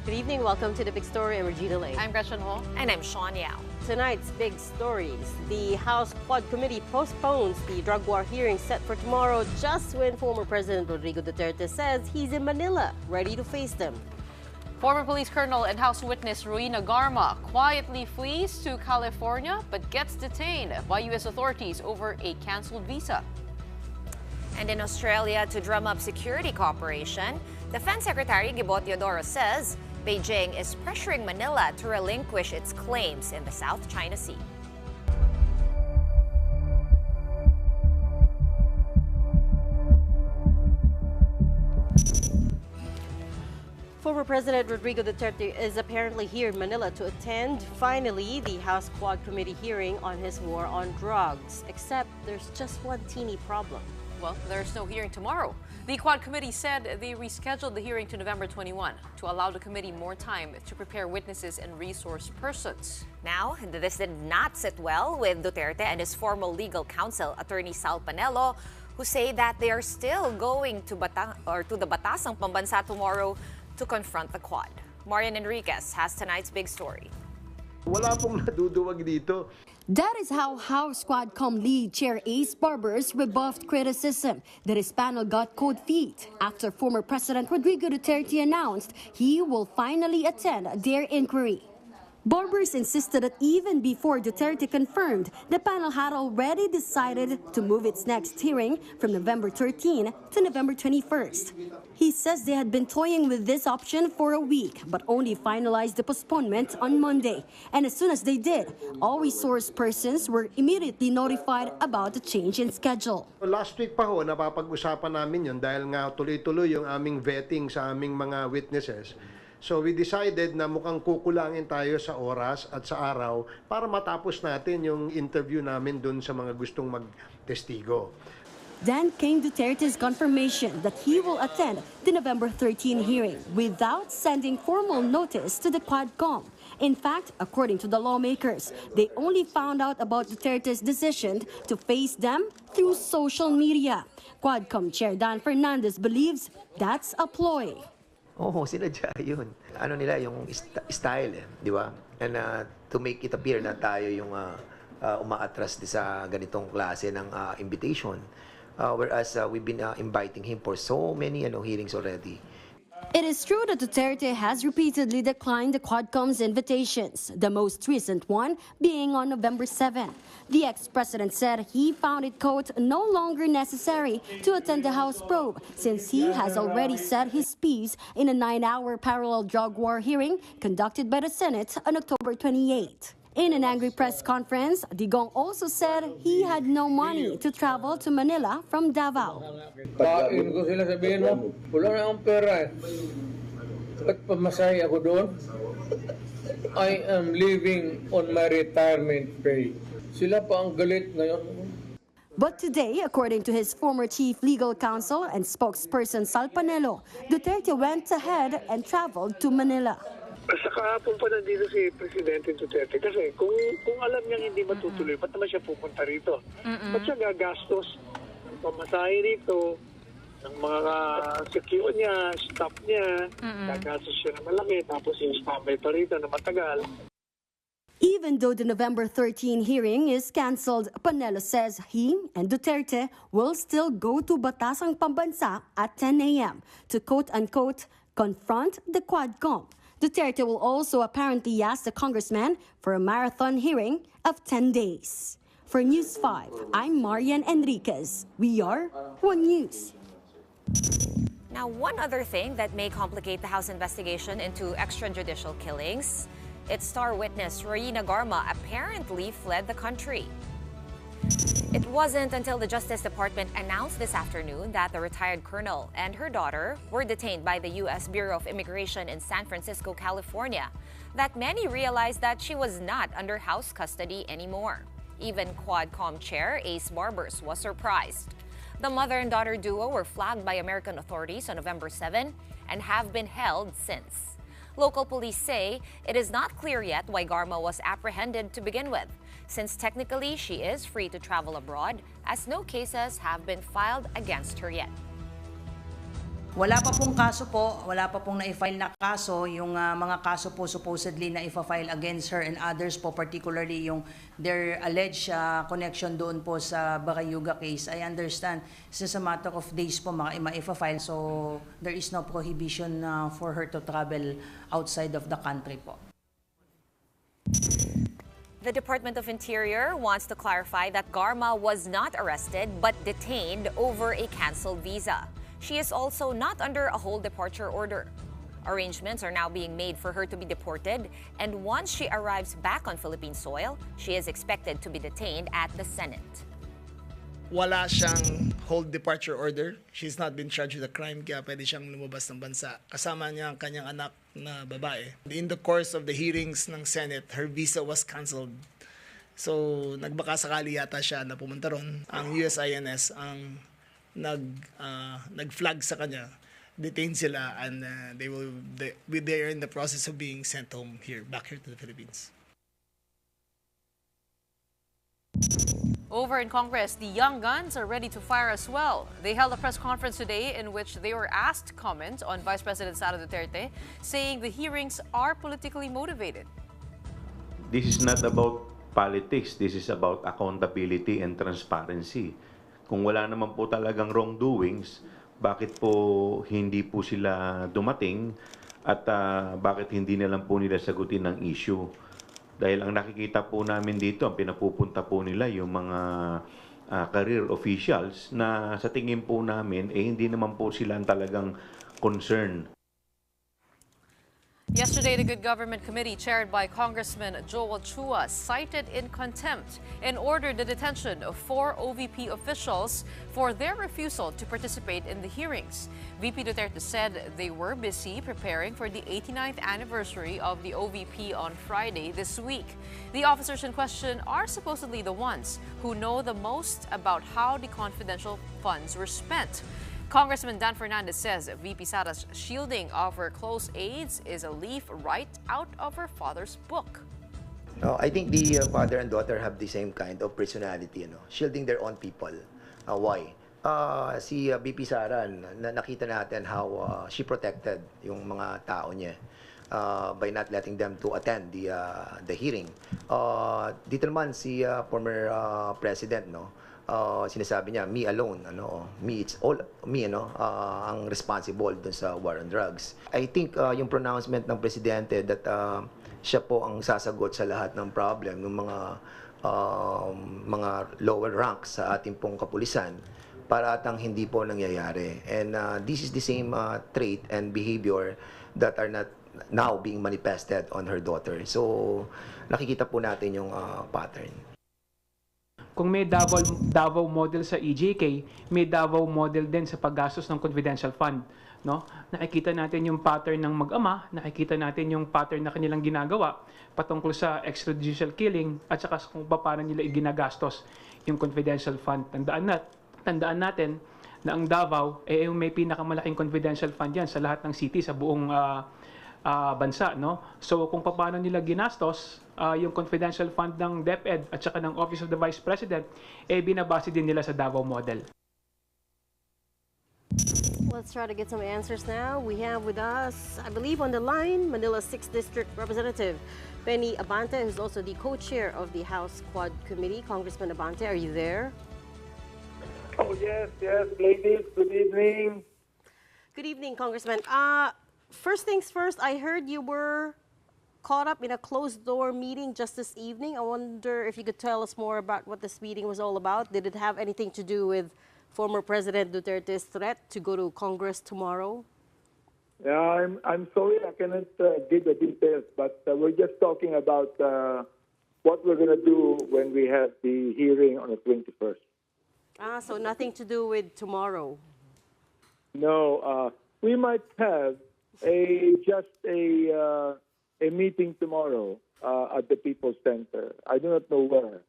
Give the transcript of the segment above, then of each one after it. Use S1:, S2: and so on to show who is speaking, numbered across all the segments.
S1: Good evening. Welcome to The Big Story. I'm Regina Lay.
S2: I'm Gretchen Ho.
S3: And I'm Shawn Yao.
S1: Tonight's big stories. The House Quad Committee postpones the drug war hearing set for tomorrow just when former President Rodrigo Duterte says he's in Manila, ready to face them.
S2: Former police colonel and House witness Regina Garma quietly flees to California but gets detained by U.S. authorities over a canceled visa.
S3: And in Australia, to drum up security cooperation, Defense Secretary Gibo Teodoro says Beijing is pressuring Manila to relinquish its claims in the South China Sea.
S1: Former President Rodrigo Duterte is apparently here in Manila to attend, finally, the House Quad Committee hearing on his war on drugs. Except there's just one teeny problem.
S2: Well, there's no hearing tomorrow. The Quad Committee said they rescheduled the hearing to November 21 to allow the committee more time to prepare witnesses and resource persons.
S3: Now, this did not sit well with Duterte and his former legal counsel, Attorney Sal Panelo, who say that they are still going to the Batasang Pambansa tomorrow to confront the Quad. Marian Enriquez has tonight's big story.
S4: Wala pong naduduwag dito.
S5: That is how House Quadcom lead chair Ace Barbers rebuffed criticism that his panel got cold feet after former President Rodrigo Duterte announced he will finally attend their inquiry. Barbers insisted that even before Duterte confirmed, the panel had already decided to move its next hearing from November 13 to November 21st. He says they had been toying with this option for a week, but only finalized the postponement on Monday. And as soon as they did, all resource persons were immediately notified about the change in schedule.
S4: Last week pa ho, napapag-usapan namin yun dahil nga tuloy-tuloy yung aming vetting sa aming mga witnesses. So we decided na mukhang kukulangin tayo sa oras at sa araw para matapos natin yung interview namin dun sa mga gustong magtestigo.
S5: Then came Duterte's confirmation that he will attend the November 13 hearing without sending formal notice to the Quadcom. In fact, according to the lawmakers, they only found out about Duterte's decision to face them through social media. Quadcom Chair Dan Fernandez believes that's a ploy.
S6: Oo, sinadya yun. Ano nila, yung style, di ba? And to make it appear na tayo yung umaatras sa ganitong klase ng invitation. Whereas we've been inviting him for so many hearings already.
S5: It is true that Duterte has repeatedly declined the Quadcom's invitations, the most recent one being on November 7. The ex-president said he found it, quote, no longer necessary to attend the House probe since he has already said his piece in a 9-hour parallel drug war hearing conducted by the Senate on October 28. In an angry press conference, Digong also said he had no money to travel to Manila from Davao.
S7: Pain ko sila, sabihin mo, wala na akong pera eh. Ba't pamasahe ako doon? I am living on my retirement pay. Sila pa ang galit ngayon.
S5: But today, according to his former chief legal counsel and spokesperson Sal Panelo, Duterte went ahead and traveled to Manila.
S8: Sa kahapon pa nandito si Presidente Duterte kasi kung alam niyang hindi matutuloy, ba't naman siya pupunta rito? Ba't siya gagastos ng pamasahe rito, ng mga secure niya, staff niya, gagastos siya ng malaki, tapos yung standby pa rito na matagal.
S5: Even though the November 13 hearing is cancelled, Panelo says he and Duterte will still go to Batasang Pambansa at 10 a.m. to quote-unquote confront the Quadcom. Duterte will also apparently ask the congressman for a marathon hearing of 10 days. For News 5, I'm Marian Enriquez. We are One News.
S3: Now, one other thing that may complicate the House investigation into extrajudicial killings, its star witness Regina Garma apparently fled the country. It wasn't until the Justice Department announced this afternoon that the retired colonel and her daughter were detained by the U.S. Bureau of Immigration in San Francisco, California, that many realized that she was not under house custody anymore. Even Quadcom chair Ace Barbers was surprised. The mother and daughter duo were flagged by American authorities on November 7 and have been held since. Local police say it is not clear yet why Garma was apprehended to begin with, since technically she is free to travel abroad as no cases have been filed against her yet.
S9: Wala pa pong kaso po, wala pa pong na-file na kaso. Yung mga kaso po supposedly na i-file against her and others po, particularly yung their alleged connection doon po sa Bakayuga case. I understand this is a matter of days po ma-file. So there is no prohibition for her to travel outside of the country po.
S3: The Department of Interior wants to clarify that Garma was not arrested but detained over a canceled visa. She is also not under a whole departure order. Arrangements are now being made for her to be deported, and once she arrives back on Philippine soil, she is expected to be detained at the Senate.
S10: Wala siyang hold departure order. She's not been charged with a crime, kaya pwede siyang lumabas ng bansa. Kasama niya ang kanyang anak na babae. In the course of the hearings ng Senate, her visa was canceled. So, nagbaka sakali yata siya na pumunta ron. Ang USINS ang nag-flag sa kanya, detained sila, and they are in the process of being sent home here, back here to the Philippines.
S2: Over in Congress, the young guns are ready to fire as well. They held a press conference today in which they were asked to comment on Vice President Sara Duterte, saying the hearings are politically motivated.
S11: This is not about politics. This is about accountability and transparency. Kung wala naman po talagang wrongdoings, bakit po hindi po sila dumating at bakit hindi na lang po nila sagutin ang issue? Dahil ang nakikita po namin dito, ang pinapupunta po nila yung mga career officials na sa tingin po namin, hindi naman po sila talagang concerned.
S2: Yesterday, the Good Government Committee, chaired by Congressman Joel Chua, cited in contempt and ordered the detention of 4 OVP officials for their refusal to participate in the hearings. VP Duterte said they were busy preparing for the 89th anniversary of the OVP on Friday this week. The officers in question are supposedly the ones who know the most about how the confidential funds were spent. Congressman Dan Fernandez says VP Sara's shielding of her close aides is a leaf right out of her father's book.
S6: No, I think the father and daughter have the same kind of personality, shielding their own people. Why? Si VP Sara, nakita natin how she protected yung mga tao niya by not letting them to attend the hearing. Dito naman si former president, sinasabi niya, me alone, it's all me, ang responsible dun sa war on drugs. I think yung pronouncement ng presidente that siya po ang sasagot sa lahat ng problem ng mga lower ranks sa ating pong kapulisan, para atang hindi po nangyayari. And this is the same trait and behavior that are not now being manifested on her daughter. So nakikita po natin yung pattern.
S12: Kung may Davao model sa EJK, may Davao model din sa paggastos ng confidential fund. Nakikita natin yung pattern ng mag-ama, nakikita natin yung pattern na kanilang ginagawa patungkol sa extrajudicial killing at saka kung paano nila iginagastos yung confidential fund. Tandaan natin na ang Davao may pinakamalaking confidential fund yan sa lahat ng city sa buong bansa. So kung paano nila ginastos yung confidential fund ng DepEd at saka ng Office of the Vice President, binabase din nila sa Davao model.
S1: Let's try to get some answers now. We have with us, I believe on the line, Manila's 6th District Representative Penny Abante, who's also the co-chair of the House Quad Committee. Congressman Abante, are you there?
S8: Oh, yes, ladies. Good evening.
S1: Good evening, Congressman. First things first, I heard you were caught up in a closed-door meeting just this evening. I wonder if you could tell us more about what this meeting was all about. Did it have anything to do with former President Duterte's threat to go to Congress tomorrow?
S8: Yeah, I'm sorry I cannot give the details, but we're just talking about what we're going to do when we have the hearing on the 21st.
S1: So nothing to do with tomorrow?
S8: No, we might have just a meeting tomorrow at the People's Center. I do not know where.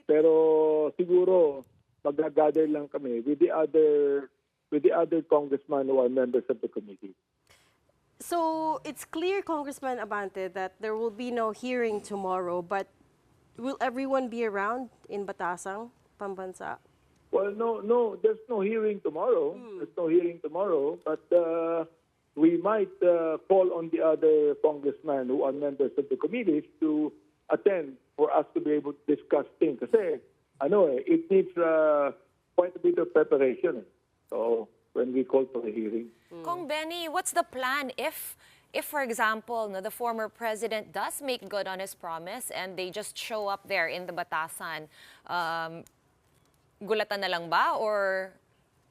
S8: Pero siguro mag-gather lang kami with the other congressmen who are members of the committee.
S1: So it's clear, Congressman Abante, that there will be no hearing tomorrow, but will everyone be around in Batasang, Pambansa?
S13: Well, no, there's no hearing tomorrow. There's no hearing tomorrow, but we might call on the other congressmen who are members of the committees to attend for us to be able to discuss things. Kasi, it needs quite a bit of preparation. So, when we call for the hearing.
S3: Kong Benny, what's the plan if for example, the former president does make good on his promise and they just show up there in the Batasan? Gulatan na lang ba, or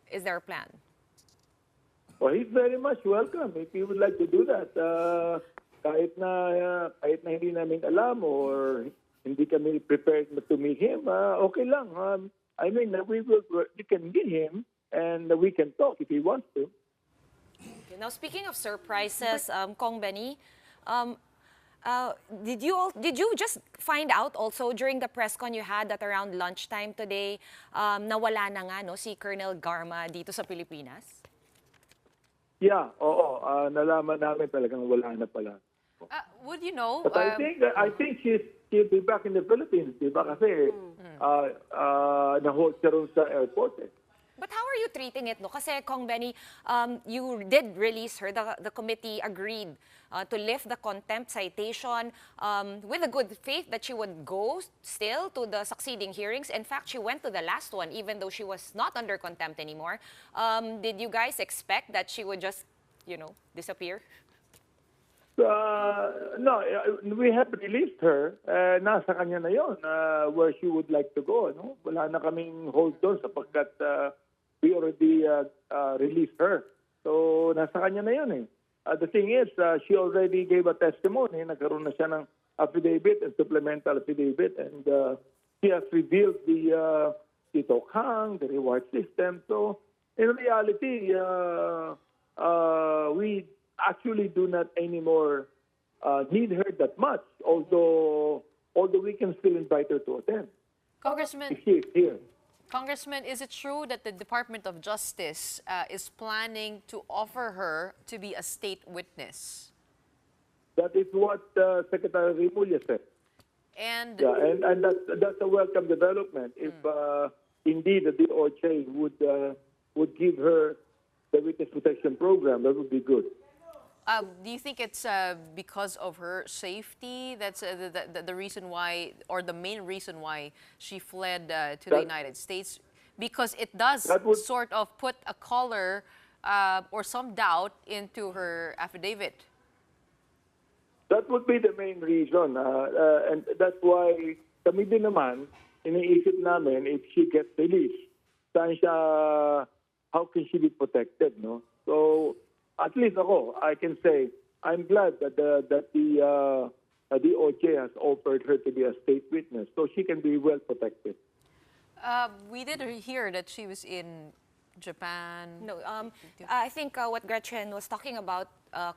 S3: is there a plan?
S13: Well, he's very much welcome if he would like to do that. Kahit na hindi namin alam or hindi kami prepared to meet him, okay lang. You can meet him and we can talk if he wants to.
S3: Okay, now, speaking of surprises, Kong Benny, did you just find out also during the press con you had that around lunchtime today, nawala na nga si Colonel Garma dito sa Pilipinas?
S13: Yeah, oo. Nalaman namin talagang wala na pala.
S2: Would you know?
S13: But I think she'll be back in the Philippines, di ba? Kasi na-hold siya ron sa airport.
S3: But how are you treating it, no? Kasi, Kong Benny, you did release her. The committee agreed to lift the contempt citation with a good faith that she would go still to the succeeding hearings. In fact, she went to the last one, even though she was not under contempt anymore. Did you guys expect that she would just, disappear?
S13: No, we have released her. Nasa kanya na yon where she would like to go. No? Wala na kaming hold doon sapagkat we already released her. So, nasa kanya na yun The thing is, she already gave a testimony. Nagkaroon na siya ng affidavit and supplemental affidavit. And she has revealed the tokhang, the reward system. So, in reality, we actually do not anymore need her that much, although we can still invite her to attend.
S2: Congressman,
S13: if she is here.
S2: Congressman, is it true that the Department of Justice is planning to offer her to be a state witness?
S13: That is what Secretary Rimulya said.
S2: And
S13: that's a welcome development. If indeed the DOJ would give her the witness protection program, that would be good.
S2: Do you think it's because of her safety? That's the reason why, or the main reason why she fled to the United States? Because it does sort of put a color or some doubt into her affidavit.
S13: That would be the main reason. And that's why kami din naman, iniisip namin if she gets released, how can she be protected? No? So, at least I can say, I'm glad that the DOJ has offered her to be a state witness, so she can be well protected.
S2: We did hear that she was in Japan.
S3: No, I think what Gretchen was talking about,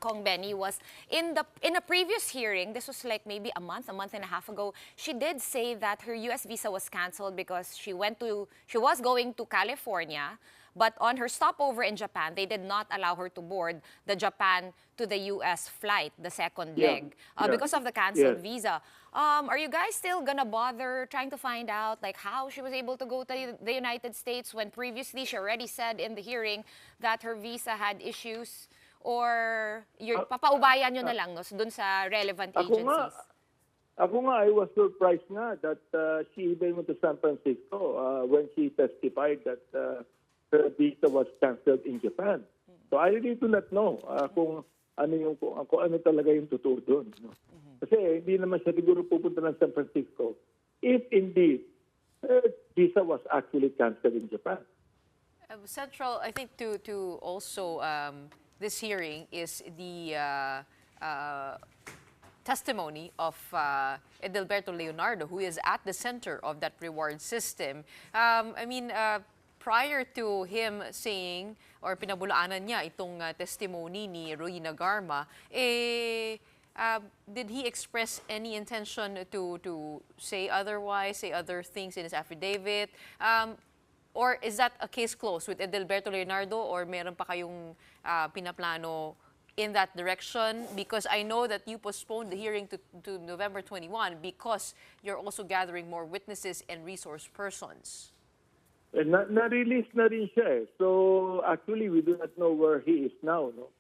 S3: Kong Benny, was in a previous hearing. This was like maybe a month and a half ago. She did say that her U.S. visa was canceled because she was going to California. But on her stopover in Japan, they did not allow her to board the Japan to the U.S. flight, the second leg, because of the canceled visa. Are you guys still gonna bother trying to find out like how she was able to go to the United States when previously she already said in the hearing that her visa had issues? Or papaubayan nyo na lang dun sa relevant agencies?
S13: Ako nga, I was surprised nga that she even went to San Francisco when she testified that her visa was canceled in Japan. So I really do not know kung ano talaga yung totoo doon. No? Kasi hindi naman siya siguro pupunta ng San Francisco if indeed her visa was actually canceled in Japan.
S2: Central, I think, to also this hearing is the testimony of Edilberto Leonardo, who is at the center of that reward system. Prior to him saying or pinabulaanan niya itong testimony ni Regina Garma, did he express any intention to say otherwise, say other things in his affidavit? Or is that a case closed with Edilberto Leonardo, or meron pa kayong pinaplano in that direction? Because I know that you postponed the hearing to November 21 because you're also gathering more witnesses and resource persons.
S13: Na-release na rin siya eh. So actually, we do not know where he is now. No?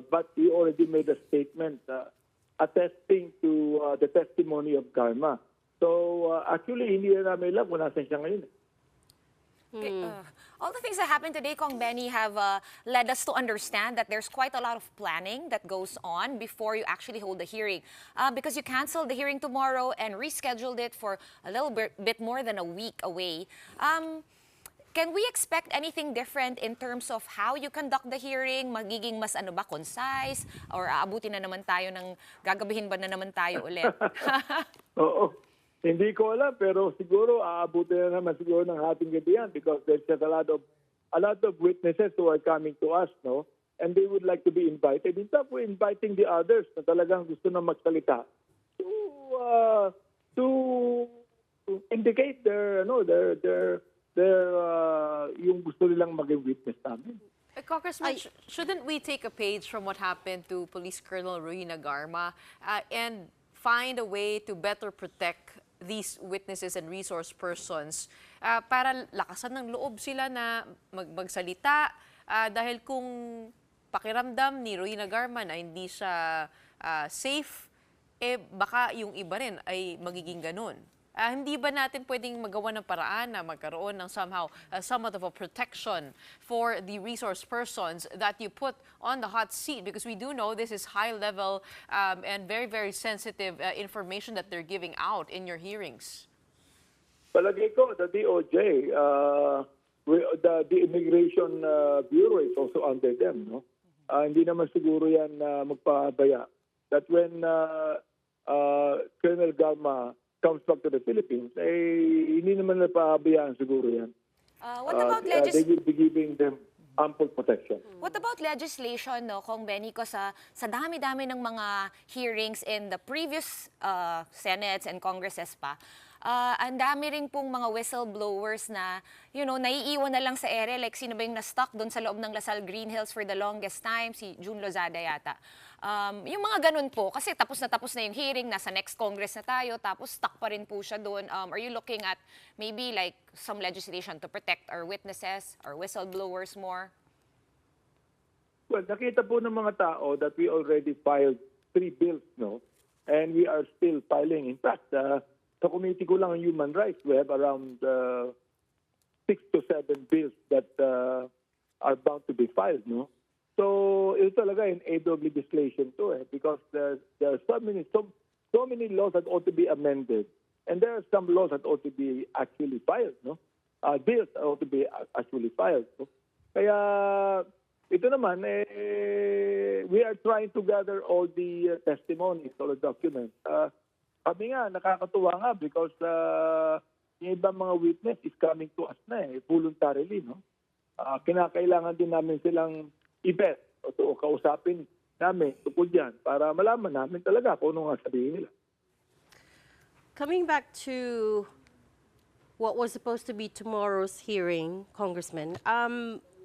S13: But he already made a statement attesting to the testimony of Garma. So actually, hindi na namin alam kung nasan siya ngayon.
S3: All the things that happened today, Kong Benny, have led us to understand that there's quite a lot of planning that goes on before you actually hold the hearing. Because you canceled the hearing tomorrow and rescheduled it for a little bit more than a week away. Can we expect anything different in terms of how you conduct the hearing? Magiging mas concise? Or aabutin na naman tayo ng, gagabihin ba na naman tayo ulit?
S13: Oo. Hindi ko alam, pero siguro aabutin na naman siguro ng ating gabihan because there's just a lot of witnesses who are coming to us, no? And they would like to be invited. In fact, we're inviting the others na talagang gusto na magsalita to indicate their yung gusto nilang maging witness namin.
S2: Congressman, shouldn't we take a page from what happened to Police Colonel Regina Garma and find a way to better protect these witnesses and resource persons para lakasan ng loob sila na magsalita dahil kung pakiramdam ni Regina Garma na hindi siya safe, baka yung iba rin ay magiging ganun. Hindi ba natin pwedeng magawa ng paraan na magkaroon ng somehow somewhat of a protection for the resource persons that you put on the hot seat? Because we do know this is high level and very, very sensitive information that they're giving out in your hearings.
S13: Palagay ko, the DOJ, the Immigration Bureau is also under them. No? Hindi naman siguro yan magpabaya. That when Colonel Garma comes back to the Philippines, hindi naman napabayaan siguro yan.
S3: What about
S13: they will be giving them ample protection.
S3: What about legislation, no, Kong Benny, ko sa dami-dami ng mga hearings in the previous Senates and Congresses pa, ang dami rin pong mga whistleblowers na, naiiwan na lang sa ere, like sino ba yung na-stuck doon sa loob ng Lasal Green Hills for the longest time, si June Lozada yata. Yung mga ganun po, kasi tapos na yung hearing, nasa next Congress na tayo, tapos stuck pa rin po siya doon. Are you looking at maybe like some legislation to protect our witnesses, our whistleblowers more?
S13: Well, nakita po ng mga tao that we already filed 3 bills, no? And we are still filing. In fact, sa committee ko lang on human rights, we have around 6 to 7 bills that are bound to be filed, no? So ito talaga in aid of legislation too, because there are so many laws that ought to be amended, and there are some laws that ought to be actually filed, no? Bills that ought to be actually filed. No? Kaya ito naman, we are trying to gather all the testimonies, all the documents. Kami nga, nakakatuwa nga because yung ibang mga witness is coming to us na voluntarily, no? Kinakailangan din namin silang i-vet o kausapin namin tungkol dyan para malaman namin talaga kung ano nga sabihin nila.
S1: Coming back to what was supposed to be tomorrow's hearing, Congressman,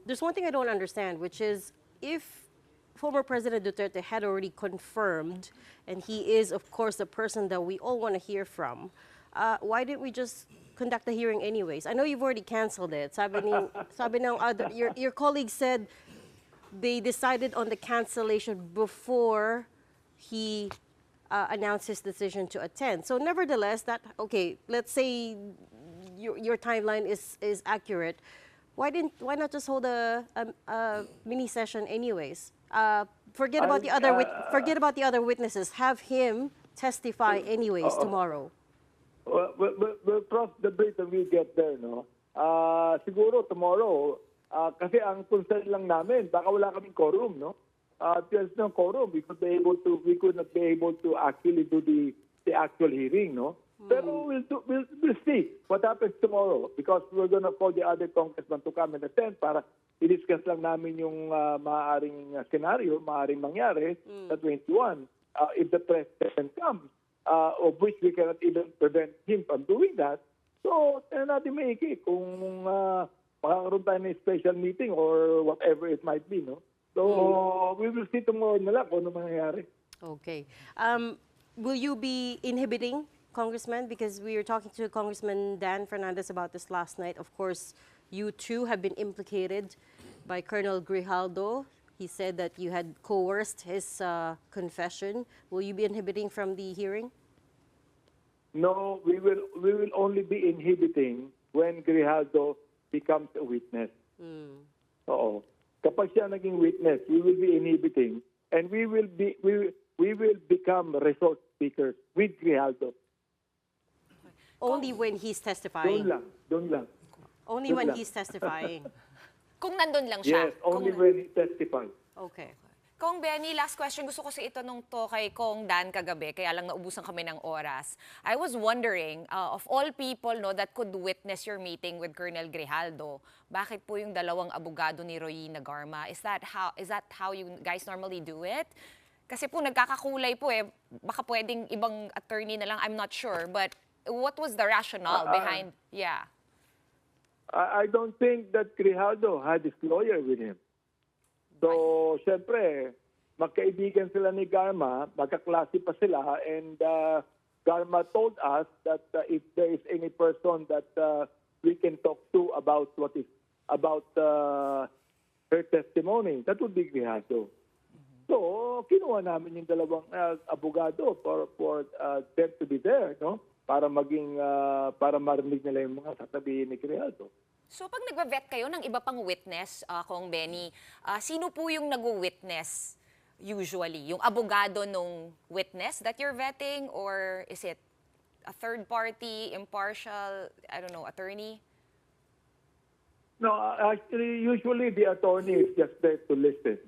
S1: there's one thing I don't understand, which is if former President Duterte had already confirmed, and he is, of course, the person that we all want to hear from, why didn't we just conduct the hearing anyways? I know you've already canceled it. Sabi ng other, your colleague said they decided on the cancellation before he announced his decision to attend. So nevertheless, let's say your timeline is accurate. Why not just hold a mini session anyways? Forget about the other witnesses. Have him testify anyways tomorrow.
S13: We'll cross the bridge when we get there, no? Siguro tomorrow. Kasi ang concern lang namin, baka wala kaming quorum, no? There's no quorum. We could not be able to actually do the actual hearing, no? Pero we'll see what happens tomorrow because we're gonna call the other congressman to come and attend para i-discuss lang namin yung maaaring scenario, maaaring mangyari sa 21. If the president comes, of which we cannot even prevent him from doing that, so natin maiki kung makakaroon tayo ng special meeting or whatever it might be, no? So, we will see tomorrow na lang kung ano mangyayari.
S1: Okay. Will you be inhibiting Congressman? Because we were talking to Congressman Dan Fernandez about this last night. Of course, you too have been implicated by Colonel Grijaldo. He said that you had coerced his confession. Will you be inhibiting from the hearing?
S13: No, we will only be inhibiting when Grijaldo becomes a witness. Oo. Kapag siya naging witness, we will be inhibiting, and we will become resource speakers with Grijaldo.
S1: Only when he's testifying.
S13: Doon lang.
S1: Only when he's testifying.
S3: Kung nandun lang siya.
S13: Yes, only when he testifies.
S1: Okay.
S3: Kong Benny, last question. Gusto ko sa itanong to kay Kong Dan kagabi, kaya lang naubusan kami ng oras. I was wondering, of all people no, that could witness your meeting with Colonel Grijaldo, bakit po yung dalawang abogado ni Regina Garma? Is that how you guys normally do it? Kasi po nagkakakulay po eh. Baka pwedeng ibang attorney na lang, I'm not sure. But what was the rationale behind, yeah?
S13: I don't think that Grijaldo had his lawyer with him. So, syempre, magkaibigan sila ni Garma, magkaklase pa sila, and Garma told us that if there is any person that we can talk to about her testimony, that would be Grijaldo. So, kinuha namin yung dalawang abogado for them to be there, no? Para marinig nila yung mga sasabihin ni Grijaldo.
S3: So pag nagwa-vet kayo ng iba pang witness, Kong Benny, sino po yung nag-witness usually? Yung abogado nung witness that you're vetting, or is it a third party, impartial, I don't know, attorney?
S13: No, actually, usually the attorney is just there to listen.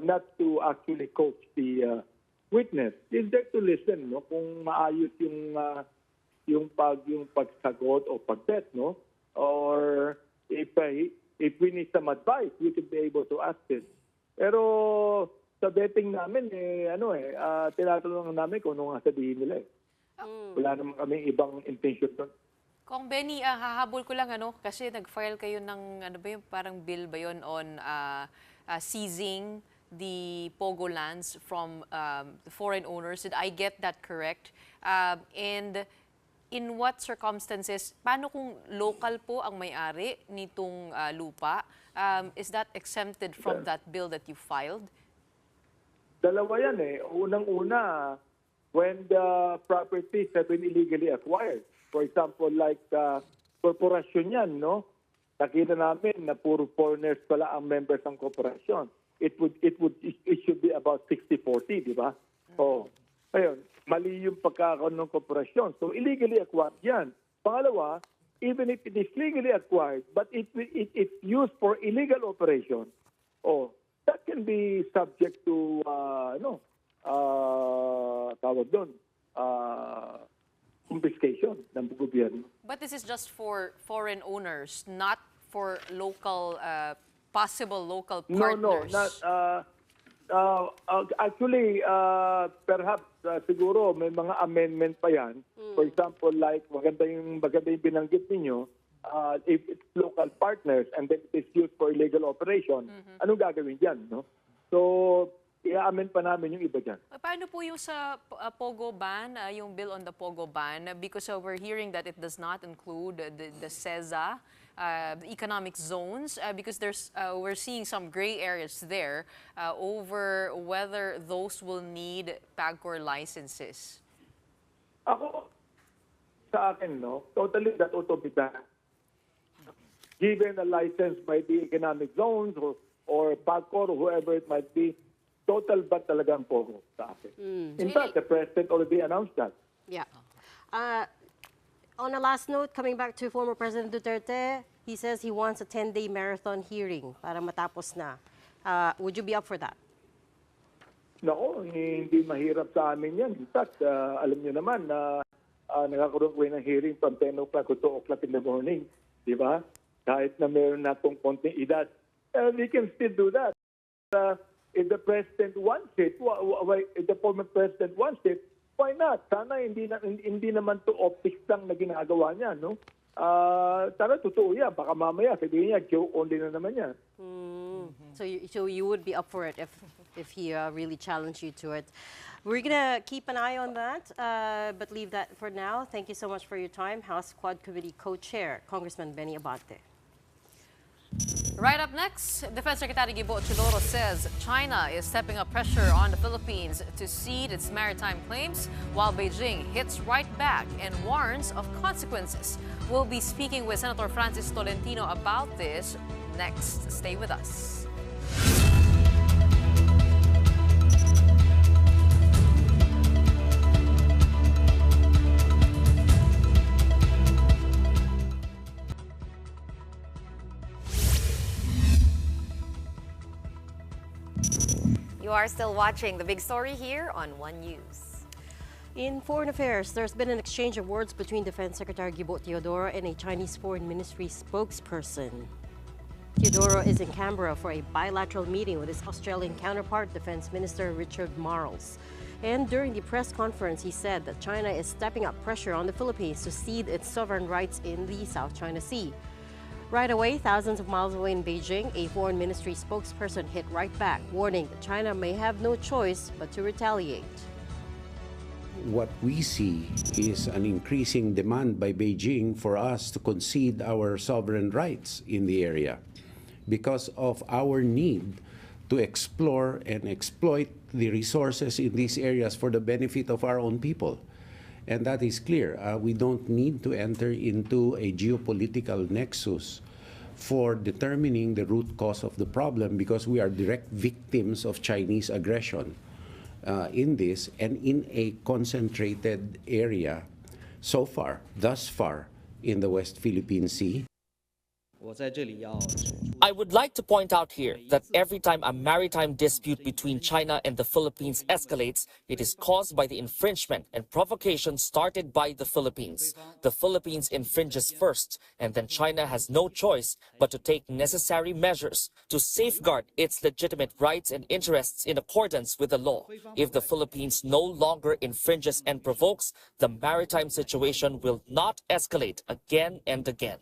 S13: Not to actually coach the witness. He's there to listen, no? Kung maayos yung pagsagot o pag-bet, no? Or if we need some advice, we could be able to ask it. Pero sa betting namin, tinatanong namin kung ano nga sabihin nila eh. Wala naman kami ibang intention doon.
S2: Kong Benny, hahabol ko lang kasi nag-file kayo ng parang bill ba yun on seizing the Pogo lands from foreign owners. Did I get that correct? And in what circumstances, paano kung local po ang may-ari nitong lupa? Is that exempted from that bill that you filed?
S13: Dalawa yan eh. Unang-una, when the properties have been illegally acquired. For example, like corporation yan, no? Nakita namin na puro foreigners pala ang members ng corporation. It should be about 60-40, di ba? Oh. Ayun, mali yung pagkakaroon ng korporasyon. So, illegally acquired yan. Pangalawa, even if it is legally acquired, but it's used for illegal operation, that can be subject to, tawag doon, confiscation ng gobyerno.
S2: But this is just for foreign owners, not for local, possible local partners.
S13: No, not... actually, perhaps siguro may mga amendment pa yan. For example, like maganda yung binanggit ninyo, if it's local partners and then it's used for illegal operation, anong gagawin dyan? No? So, i-amend pa namin yung iba dyan.
S2: Paano po yung sa Pogo ban, yung bill on the Pogo ban? Because we're hearing that it does not include the CEZA, the economic zones, because we're seeing some gray areas there over whether those will need PAGCOR licenses.
S13: Ako, sa akin, no, totally that ought to be done. Given a license by the economic zones or PAGCOR or whoever it might be, total ban talaga ang Pogo sa akin. In fact, the President already announced that.
S1: Yeah. On a last note, coming back to former President Duterte, he says he wants a 10-day marathon hearing para matapos na. Would you be up for that?
S13: Nako, hindi mahirap sa amin yan. In fact, alam niyo naman na nagkakaroon ko ng hearing from 10 o'clock to 2 o'clock in the morning. Di ba? Kahit na meron na itong konting edad. We can still do that. If the President wants it, if the former President wants it, why not? Sana hindi naman to optics lang na ginagawa niya, no? Sana totoo yan. Baka mamaya sabihin niya, joke only na naman yan.
S1: So you would be up for it if he really challenged you to it. We're gonna keep an eye on that, but leave that for now. Thank you so much for your time, House Quad Committee Co-Chair Congressman Benny Abante.
S2: Right up next, Defense Secretary Gibo Chidoro says China is stepping up pressure on the Philippines to cede its maritime claims, while Beijing hits right back and warns of consequences. We'll be speaking with Senator Francis Tolentino about this next. Stay with us.
S3: You are still watching The Big Story here on One News.
S1: In foreign affairs, there's been an exchange of words between Defense Secretary Gibo Teodoro and a Chinese Foreign Ministry spokesperson. Teodoro is in Canberra for a bilateral meeting with his Australian counterpart, Defense Minister Richard Marles. And during the press conference, he said that China is stepping up pressure on the Philippines to cede its sovereign rights in the South China Sea. Right away, thousands of miles away in Beijing, a foreign ministry spokesperson hit right back, warning that China may have no choice but to retaliate.
S14: What we see is an increasing demand by Beijing for us to concede our sovereign rights in the area because of our need to explore and exploit the resources in these areas for the benefit of our own people. And that is clear. We don't need to enter into a geopolitical nexus for determining the root cause of the problem, because we are direct victims of Chinese aggression in this and in a concentrated area thus far, in the West Philippine Sea.
S15: I would like to point out here that every time a maritime dispute between China and the Philippines escalates, it is caused by the infringement and provocation started by the Philippines. The Philippines infringes first, and then China has no choice but to take necessary measures to safeguard its legitimate rights and interests in accordance with the law. If the Philippines no longer infringes and provokes, the maritime situation will not escalate again and again.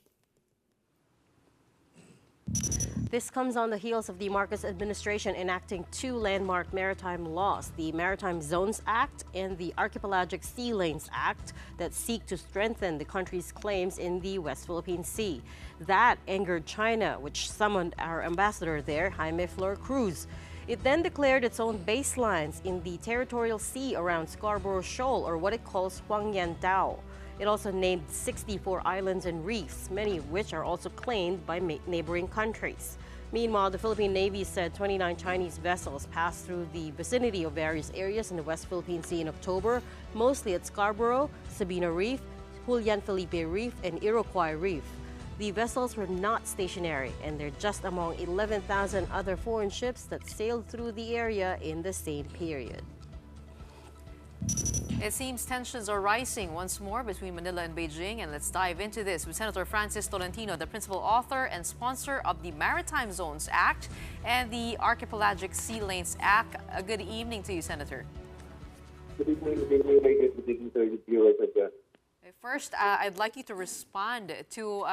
S1: This comes on the heels of the Marcos administration enacting two landmark maritime laws, the Maritime Zones Act and the Archipelagic Sea Lanes Act, that seek to strengthen the country's claims in the West Philippine Sea. That angered China, which summoned our ambassador there, Jaime Flor Cruz. It then declared its own baselines in the territorial sea around Scarborough Shoal, or what it calls Huangyan Dao. It also named 64 islands and reefs, many of which are also claimed by neighboring countries. Meanwhile, the Philippine Navy said 29 Chinese vessels passed through the vicinity of various areas in the West Philippine Sea in October, mostly at Scarborough, Sabina Reef, Julian Felipe Reef, and Iroquois Reef. The vessels were not stationary, and they're just among 11,000 other foreign ships that sailed through the area in the same period.
S2: It seems tensions are rising once more between Manila and Beijing, and let's dive into this with Senator Francis Tolentino, the principal author and sponsor of the Maritime Zones Act and the Archipelagic Sea Lanes Act. A good evening to you, Senator.
S16: Good evening, ladies. Good evening to the viewers of the...
S2: First, I'd like you to respond to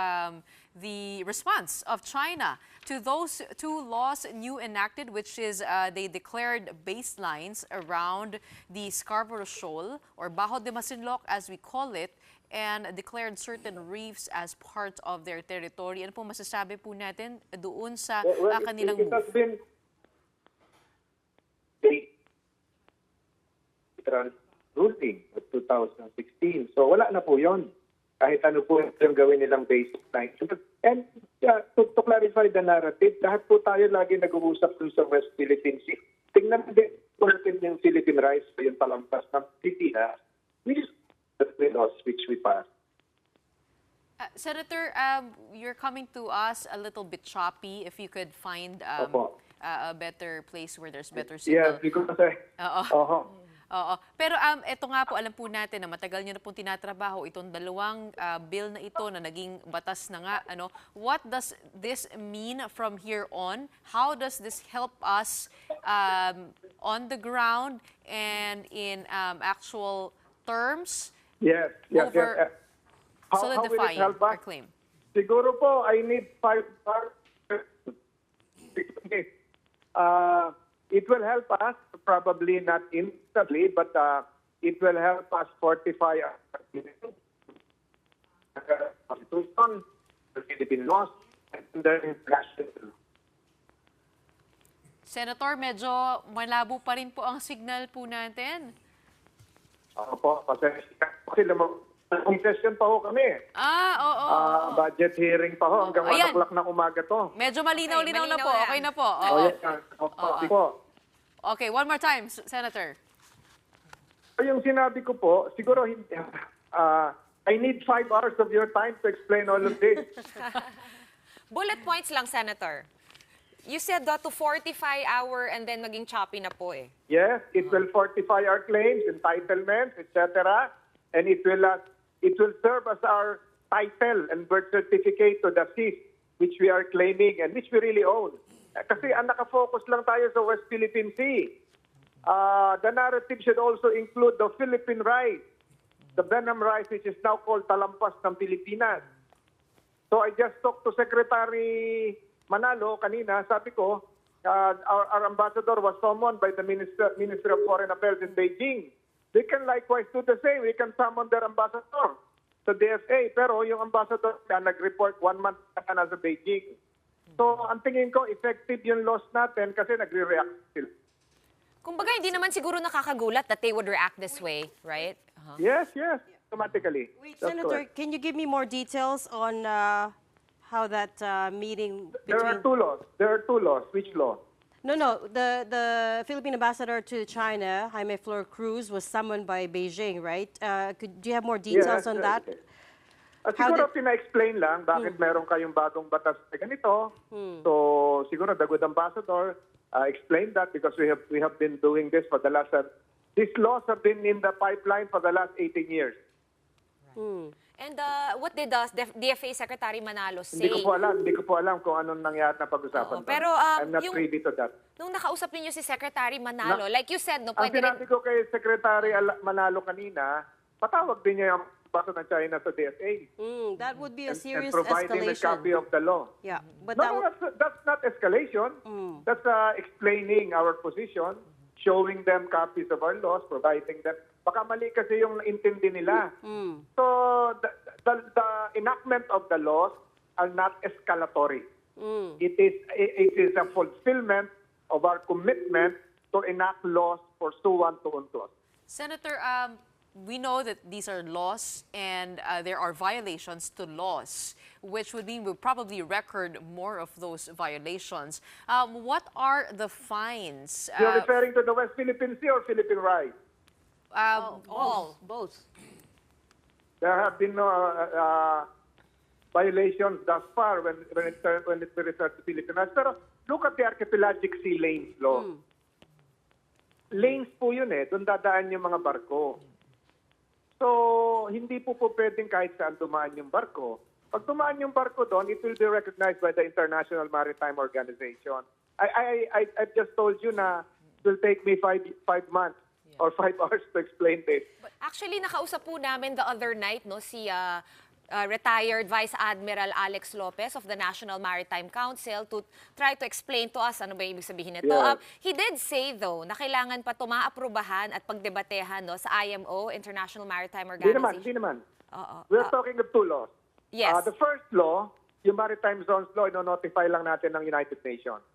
S2: the response of China to those two laws new enacted, which is they declared baselines around the Scarborough Shoal, or Bajo de Masinloc as we call it, and declared certain reefs as part of their territory. Ano po masasabi po natin doon sa kanilang move?
S16: It has been ruling of 2016. So wala na po yun. Kahit ano po yung gawin nilang baseline. And to clarify the narrative, lahat po tayo lagi nag-uusap dun sa West Philippine Sea. Tingnan din po natin yung Philippine rights o yung palampas ng Pilipinas. We just the laws which we passed.
S2: Senator, you're coming to us a little bit choppy. If you could find a better place where there's better signal.
S16: Yeah, because
S2: Oo. Pero ito nga po, alam po natin na matagal nyo na pong tinatrabaho itong dalawang bill na ito na naging batas na nga. What does this mean from here on? How does this help us on the ground and in actual terms?
S16: Yes.
S2: Solidifying our claim.
S16: Siguro po, I need 5 hours. It will help us, probably not instantly, but it will help us fortify our Constitution, the Philippine laws, and the international.
S2: Senator, medyo malabo pa rin po ang signal po natin.
S16: Opo, kasi may session pa ho kami.
S2: Oo.
S16: Budget hearing pa ho hanggang 1 o'clock ng umaga to.
S2: Medyo malinaw-linaw na po. Okay na po. Okay, one more time, Senator.
S16: Yung sinabi ko po, siguro I need 5 hours of your time to explain all of this.
S3: Bullet points lang, Senator. You said to fortify our and then maging choppy na po eh.
S16: Yes, it will fortify our claims, entitlements, etc. And it will serve as our title and birth certificate to the seat which we are claiming and which we really own. Kasi naka-focus lang tayo sa West Philippine Sea. The narrative should also include the Philippine rights, the Benham rights, which is now called Talampas ng Pilipinas. So I just talked to Secretary Manalo kanina, sabi ko, our ambassador was summoned by the Ministry of Foreign Affairs in Beijing. They can likewise do the same. We can summon their ambassador sa DFA. Pero yung ambassador nag-report 1 month na sa Beijing. So ang tingin ko, effective yung loss natin kasi nagre-react sila.
S3: Kumbaga, hindi naman siguro nakakagulat that they would react this way, right?
S16: Yes, automatically.
S1: Wait, Senator, can you give me more details on how that meeting between...
S16: There are two laws. Which law?
S1: No, the Philippine ambassador to China, Jaime Flor Cruz, was summoned by Beijing, right? Do you have more details on that?
S16: Siguro pina-explain lang bakit meron kayong bagong batas na ganito. So siguro the good ambassador explained that because we have been doing this for the last... these laws have been in the pipeline for the last 18 years.
S3: And what did DFA Secretary Manalo say?
S16: Hindi ko po alam kung anong nangyari na pag-usapan.
S3: Pero
S16: I'm not privy to that.
S3: Nung nakausap niyo si Secretary Manalo, like you said, no,
S16: ang
S3: pwede
S16: sinabi ko kay Secretary Manalo kanina, patawag din niya yung baso ng China sa DFA.
S1: That would be a serious
S16: and provide
S1: escalation.
S16: him a copy of the law.
S1: Yeah, but
S16: that's not escalation. That's explaining our position, showing them copies of our laws, providing them. Baka mali kasi yung intindi nila. So the enactment of the laws are not escalatory. It is a fulfillment of our commitment to enact laws pursuant to UNCLOS.
S2: Senator, we know that these are laws and there are violations to laws, which would mean we'll probably record more of those violations. What are the fines?
S16: You're referring to the West Philippine Sea or Philippine rights?
S1: Both.
S16: There have been no violations thus far when it refers to Philippine rights. Pero look at the archipelagic sea lanes law. Lanes po yun doon dadaan yung mga barko. So, hindi po pwedeng kahit saan dumaan yung barko. Pag dumaan yung barko doon, it will be recognized by the International Maritime Organization. I just told you na it will take me 5 months or 5 hours to explain this.
S3: But actually, nakausap po namin the other night, no, si retired Vice Admiral Alex Lopez of the National Maritime Council to try to explain to us ano ba ibig sabihin nito.
S16: Yeah.
S3: He did say, though, na kailangan pa maaprubahan at pagdebatehan sa IMO, International Maritime Organization.
S16: Hindi naman. We're talking of 2 laws.
S3: Yes.
S16: The first law, yung Maritime Zones Law, ino-notify lang natin ng United Nations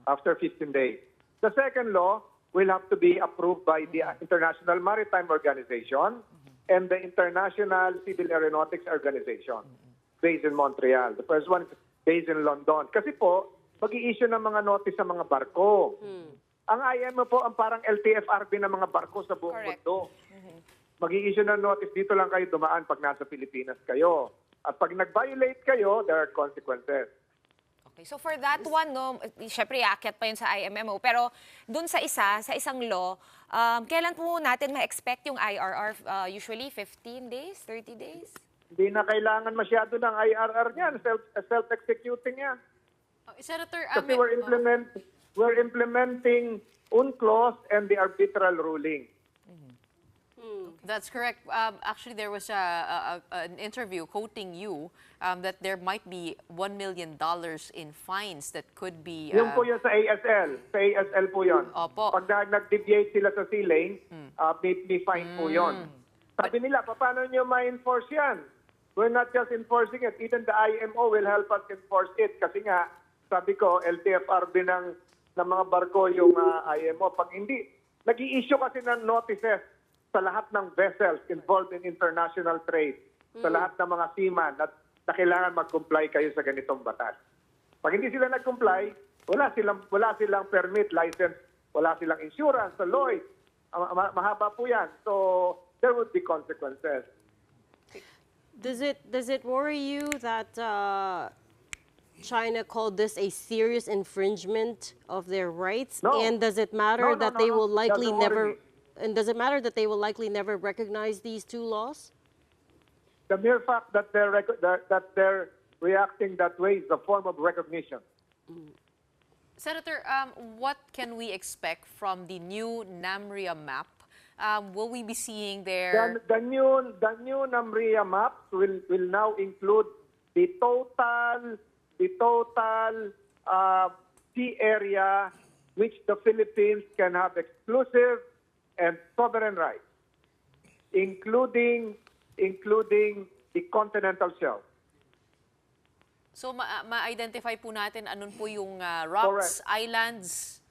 S16: after 15 days. The second law will have to be approved by the International Maritime Organization and the International Civil Aeronautics Organization based in Montreal. The first one is based in London. Kasi po, mag-i-issue ng mga notice sa mga barko. Ang IMO po ang parang LTFRB ng mga barko sa buong mundo. Mag-i-issue ng notice, dito lang kayo dumaan pag nasa Pilipinas kayo. At pag nag-violate kayo, there are consequences.
S3: Okay, so for that one, no, syempre aakyat pa yun sa IMMO. Pero dun sa isang law, kailan po natin ma-expect yung IRR? Usually 15 days, 30 days?
S16: Hindi na kailangan masyado ng IRR niyan. Self-executing yan.
S2: Senator,
S16: kasi we're implementing UNCLOS and the arbitral ruling.
S2: That's correct. Actually, there was an interview quoting you that there might be $1 million in fines that could be...
S16: Yung po yun sa ASL. Sa ASL po yun.
S2: Opo.
S16: Pag nag-deviate sila sa C-lane, may fine po yun. Sabi nila, paano nyo ma-enforce yan? We're not just enforcing it. Even the IMO will help us enforce it. Kasi nga, sabi ko, LTFRB ng mga barko yung IMO. Pag hindi, nag-i-issue kasi ng notices sa lahat ng vessels involved in international trade, sa lahat ng mga seaman na kailangan mag-comply kayo sa ganitong batas. Pag hindi sila nag-comply, wala silang permit, license, wala silang insurance sa Lloyd. Mahaba po yan. So, there would be consequences.
S1: Does it worry you that China called this a serious infringement of their rights?
S16: No.
S1: And does it matter that they will likely
S16: Doesn't worry me.
S1: And does it matter that they will likely never recognize these two laws?
S16: The mere fact that they're reacting that way is a form of recognition.
S2: Senator, what can we expect from the new NAMRIA map? Will we be seeing there...
S16: The new NAMRIA map will now include the total sea area which the Philippines can have exclusive and sovereign rights, including the continental shelf.
S2: So ma-identify po natin anong po yung rocks,
S16: Correct.
S2: islands?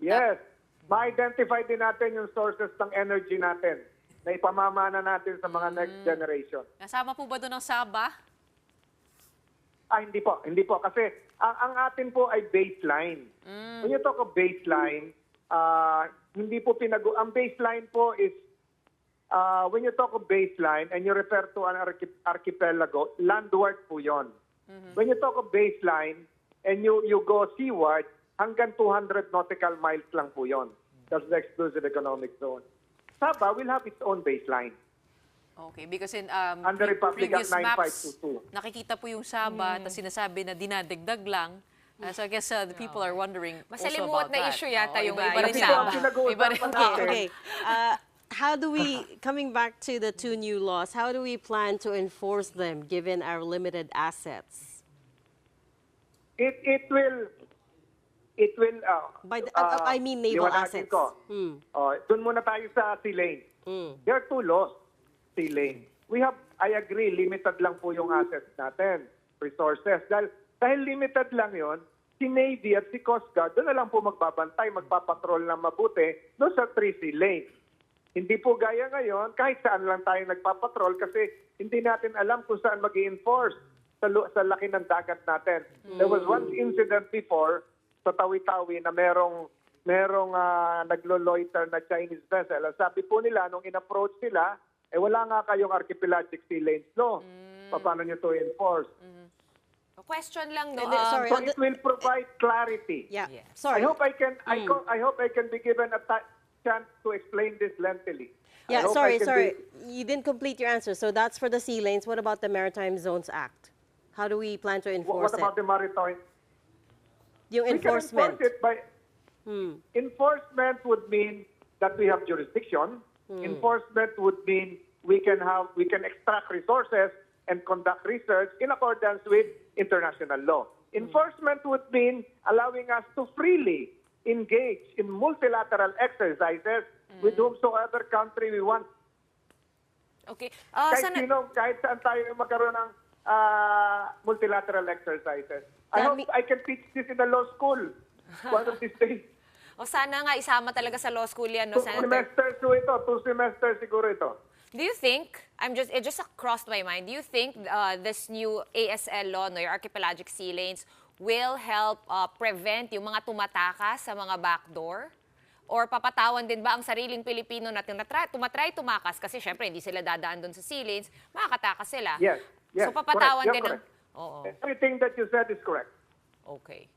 S16: Yes. Ma-identify din natin yung sources ng energy natin na ipamamana natin sa mga next generation.
S2: Kasama po ba doon ang Sabah?
S16: Hindi po. Kasi ang atin po ay baseline. When you talk of baseline, hindi po ang baseline po is, when you talk of baseline and you refer to an archipelago, landward po yon. When you talk of baseline and you go seaward, hanggang 200 nautical miles lang po yon. That's the exclusive economic zone. Sabah will have its own baseline.
S2: Okay, because in
S16: Under Republic
S2: previous
S16: Act
S2: maps,
S16: 9522.
S2: nakikita po yung Sabah, tapos sinasabi na dinadagdag lang. So I guess the people are wondering also
S3: Masalimuot
S2: about
S3: na
S2: that.
S3: issue yata yung
S2: iba rin
S16: Kasi
S2: Sabah.
S16: ang pinag-uusapan natin,
S1: Okay. How do we, coming back to the two new laws, how do we plan to enforce them given our limited assets?
S16: it will
S1: I mean naval
S16: liwanagin
S1: assets.
S16: ko. Doon muna tayo sa sea lane. There are two laws. Sea lane. I agree, limited lang po yung assets natin, resources. Dahil limited lang yon, si Navy at si Coast Guard, doon na lang po magbabantay, magpapatrol ng mabuti doon sa 3 sea lanes. Hindi po gaya ngayon, kahit saan lang tayo nagpapatrol kasi hindi natin alam kung saan mag-i-enforce sa laki ng dagat natin. There was one incident before sa Tawi-Tawi na merong naglo-loiter na Chinese vessel. Ang sabi po nila, nung in-approach sila, wala nga kayong archipelagic sea lanes law. Paano nyo to enforce?
S3: Question lang, no?
S1: Sorry,
S16: So it will provide clarity.
S1: Yeah. Sorry.
S16: I hope I can be given a chance to explain this lengthily.
S1: Yeah, sorry. You didn't complete your answer. So that's for the sea lanes. What about the Maritime Zones Act? How do we plan to enforce
S16: What about the maritime?
S1: Yung enforcement.
S16: We can enforce it by enforcement would mean that we have jurisdiction. Enforcement would mean we can extract resources and conduct research in accordance with international law. Enforcement would mean allowing us to freely engage in multilateral exercises with whomsoever country we want.
S3: Okay.
S16: Kahit saan tayo magkaroon ng multilateral exercises. I hope I can teach this in the law school one of these days.
S3: Sana nga isama talaga sa law school yan, no, Senator?
S16: 2 semesters siguro ito.
S3: Do you think, it just crossed my mind, do you think this new ASL law, no, your archipelagic sea lanes, will help prevent yung mga tumatakas sa mga backdoor? Or papatawan din ba ang sariling Pilipino na tumatry tumakas? Kasi syempre hindi sila dadaan doon sa sea lanes, makakatakas sila.
S16: Yes.
S3: So papatawan
S16: correct.
S3: din Oo.
S16: Everything that you said is correct.
S3: Okay.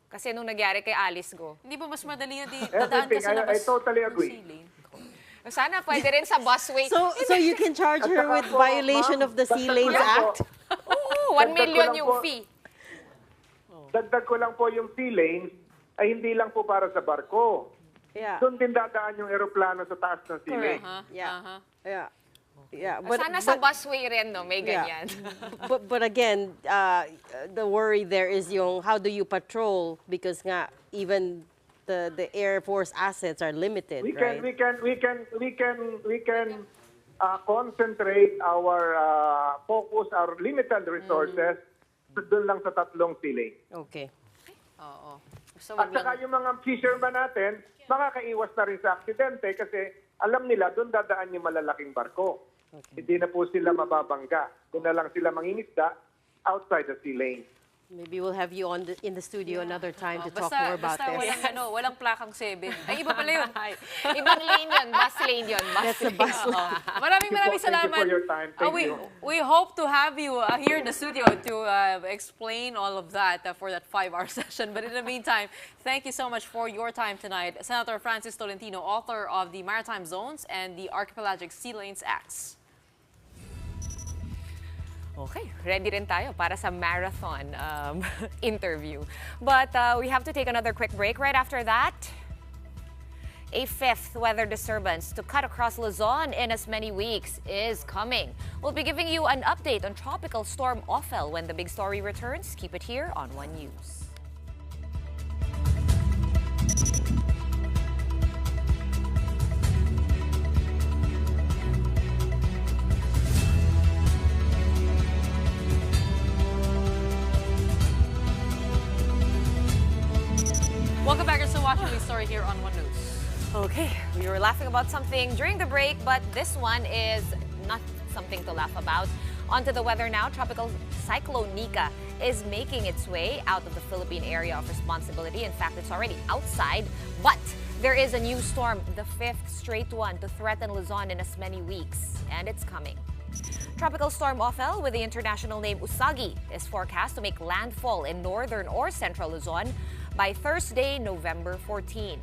S3: Kasi nung nangyari kay Alice Go.
S2: Hindi ba mas madali na dadaan ka sa
S16: I
S2: labas
S16: totally
S2: ng
S16: agree.
S2: sea lane?
S3: Sana pwede rin sa busway.
S1: So you can charge her with violation of the Sea Lanes Act?
S3: Oo, 1 million yung fee.
S16: Dagdag ko lang po yung sea lanes ay hindi lang po para sa barko.
S1: Yeah.
S16: doon din dadaan yung eroplano sa taas ng ceiling.
S1: Yeah. Yeah. Yeah,
S3: Sana sa busway rin, no? May ganyan.
S1: But again, the worry there is yung how do you patrol because nga even the Air Force assets are limited, right?
S16: We can concentrate our focus, our limited resources doon lang sa tatlong ceiling.
S1: Okay.
S2: Oo.
S16: At saka yung mga fishermen natin, makakaiwas na rin sa aksidente kasi alam nila doon dadaan yung malalaking barko. Okay. Hindi na po sila mababangga. Doon na lang sila mangingisda outside the sea lane.
S1: Maybe we'll have you in the studio another time to talk more about
S2: basta
S1: this.
S2: Walang plakang 7. Ay, iba pala yun.
S3: Ibang lane yun, bus lane yun.
S1: That's the bus lane.
S2: Maraming salamat.
S16: Thank you for your time. Thank you.
S2: We hope to have you here in the studio to explain all of that for that 5-hour session. But in the meantime, thank you so much for your time tonight. Senator Francis Tolentino, author of the Maritime Zones and the Archipelagic Sea Lanes Acts.
S3: Okay, ready rin tayo para sa marathon interview. But we have to take another quick break. Right after that, a 5th weather disturbance to cut across Luzon in as many weeks is coming. We'll be giving you an update on Tropical Storm Ofel when the big story returns. Keep it here on One News.
S2: Welcome back to watching the story here on One News.
S3: Okay, we were laughing about something during the break, but this one is not something to laugh about. On to the weather now. Tropical Cyclone Nika is making its way out of the Philippine area of responsibility. In fact, it's already outside, but there is a new storm, the 5th straight one, to threaten Luzon in as many weeks, and it's coming. Tropical Storm Ofel, with the international name Usagi, is forecast to make landfall in northern or central Luzon by Thursday, November 14.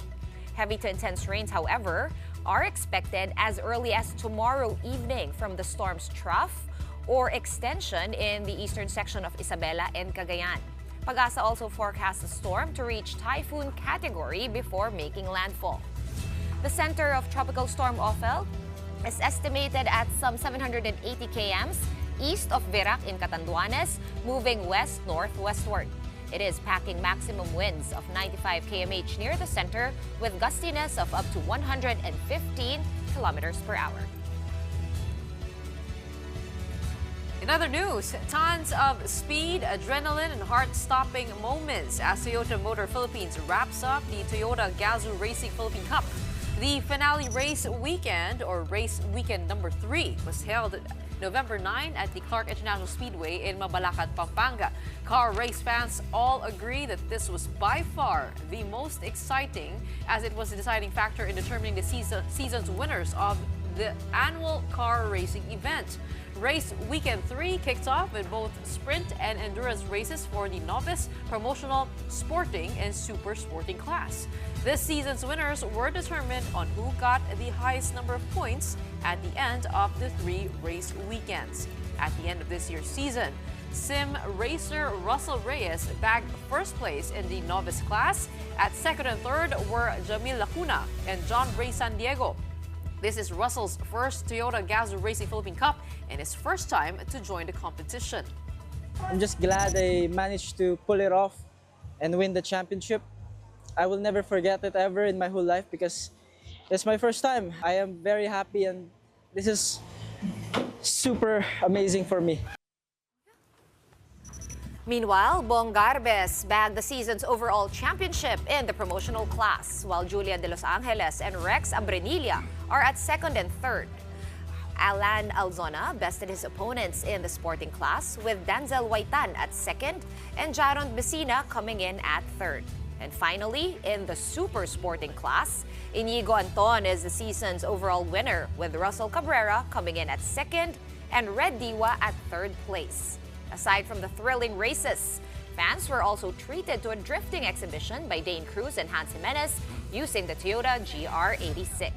S3: Heavy to intense rains, however, are expected as early as tomorrow evening from the storm's trough or extension in the eastern section of Isabela and Cagayan. Pag-asa also forecasts the storm to reach typhoon category before making landfall. The center of Tropical Storm Ofel is estimated at some 780 km east of Virac in Catanduanes, moving west-northwestward. It is packing maximum winds of 95 km/h near the center with gustiness of up to 115 kilometers per hour.
S2: In other news, tons of speed, adrenaline, and heart-stopping moments as Toyota Motor Philippines wraps up the Toyota Gazoo Racing Philippine Cup. The finale race weekend, or race weekend number 3, was held November 9 at the Clark International Speedway in Mabalacat, Pampanga. Car race fans all agree that this was by far the most exciting, as it was the deciding factor in determining the season's winners of the annual car racing event. Race Weekend 3 kicked off with both sprint and endurance races for the novice, promotional, sporting, and super sporting class. This season's winners were determined on who got the highest number of points at the end of the 3 race weekends. At the end of this year's season, sim racer Russell Reyes bagged first place in the novice class. At second and third were Jamil Lacuna and John Ray San Diego. This is Russell's first Toyota Gazoo Racing Philippine Cup and his first time to join the competition.
S17: I'm just glad I managed to pull it off and win the championship. I will never forget it ever in my whole life because it's my first time. I am very happy and this is super amazing for me.
S3: Meanwhile, Bong Garbes bagged the season's overall championship in the promotional class, while Julia de Los Angeles and Rex Abrenilla are at second and third. Alan Alzona bested his opponents in the sporting class, with Denzel Waitan at second and Jaron Besina coming in at third. And finally, in the super sporting class, Inigo Anton is the season's overall winner, with Russell Cabrera coming in at second and Red Diwa at third place. Aside from the thrilling races, fans were also treated to a drifting exhibition by Dane Cruz and Hans Jimenez using the Toyota GR86.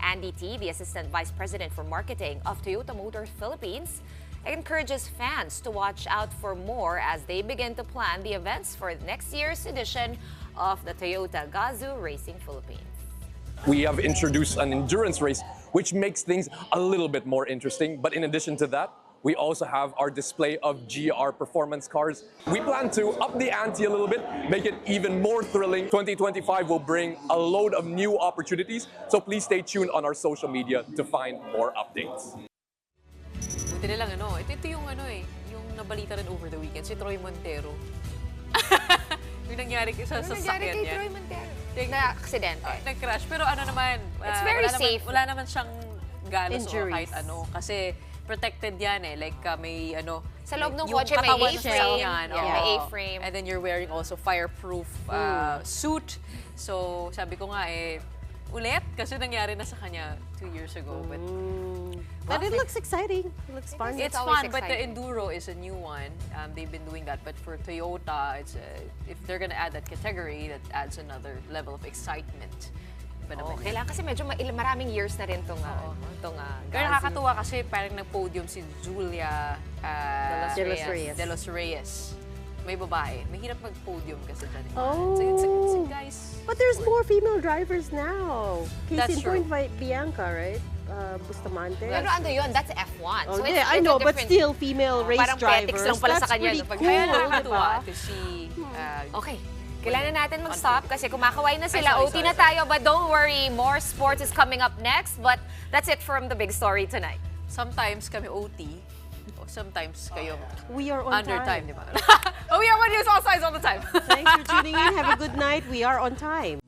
S3: Andy T, the Assistant Vice President for Marketing of Toyota Motor Philippines, encourages fans to watch out for more as they begin to plan the events for next year's edition of the Toyota Gazoo Racing Philippines.
S18: We have introduced an endurance race, which makes things a little bit more interesting. But in addition to that, we also have our display of GR performance cars. We plan to up the ante a little bit, make it even more thrilling. 2025 will bring a load of new opportunities, so please stay tuned on our social media to find more updates.
S2: Buti nilang ito yung yung nabalita rin over the weekend, si Troy Montero. Yung nangyari sa sasakyan niya.
S3: Troy Montero? Na aksidente.
S2: Nag-crash. Pero naman,
S3: it's very safe.
S2: Wala naman siyang galos o
S1: Injuries.
S2: kahit kasi protected yan Like may
S3: sa loob ng
S2: yung
S3: kotse may
S2: katawan
S3: A-frame.
S2: yan,
S3: May A-frame.
S2: And then you're wearing also fireproof suit. So sabi ko nga ulit kasi nangyari na sa kanya 2 years ago.
S1: But it looks exciting. It looks fun.
S2: It's fun, but the Enduro is a new one. They've been doing that. But for Toyota, if they're gonna add that category, that adds another level of excitement.
S3: Kailangan kasi medyo maraming years na rin itong
S2: Pero nakakatuwa kasi parang nag-podium si Julia De Los Reyes. May babae. Mahirap mag-podium kasi dyan. So guys.
S1: But there's more female drivers now.
S2: That's
S1: Case in point, Bianca, right? Bustamante.
S3: Pero yun? That's F1.
S1: Oh,
S3: So
S1: yeah,
S3: it's
S1: I know, but
S3: different.
S1: still female race
S3: Parang
S1: drivers.
S3: petics lang pala
S1: That's
S3: sa kanya.
S1: pretty cool.
S2: Kaya nakakatuwa to see.
S3: Okay. Kailangan natin mag-stop kasi kumakaway na sila. OT na tayo, but don't worry. More sports is coming up next. But that's it from the big story tonight.
S2: Sometimes kami OT. Sometimes kayo
S1: We are on
S2: under time,
S1: time.
S2: di ba? We are on news all sides all the time.
S1: Thanks for tuning in. Have a good night. We are on time.